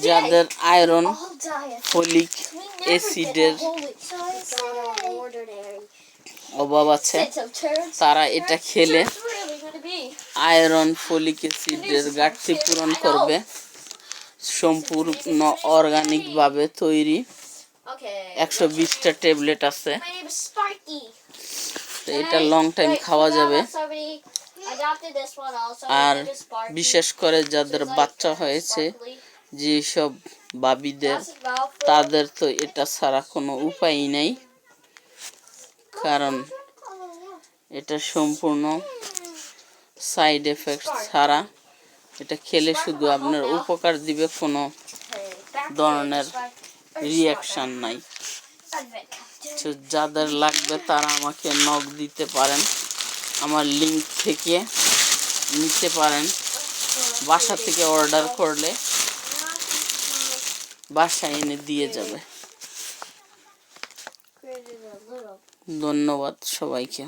যাদের iron folic অ্যাসিডের অভাব আছে তারা এটা খেলে আয়রন ফলিক অ্যাসিডের ঘাটতি পূরণ করবে। সম্পূর্ণ অর্গানিক ভাবে তৈরি 120টা ট্যাবলেট আছে, তো এটা লং টাইম খাওয়া যাবে। আর বিশেষ করে যাদের বাচ্চা হয়েছে, যেসব বাবিদের, তাদের তো এটা ছাড়া কোনো উপায় নেই, কারণ এটা সম্পূর্ণ সাইড এফেক্ট ছাড়া। এটা খেলে শুধু আপনার উপকার দিবে, কোনো ধরনের রিয়াকশন নাই। যাদের লাগবে তারা আমাকে নক দিতে পারেন, আমার লিঙ্ক থেকে নিতে পারেন। বাসা থেকে অর্ডার করলে বাসায় এনে দিয়ে যাবে। ধন্যবাদ সবাইকে।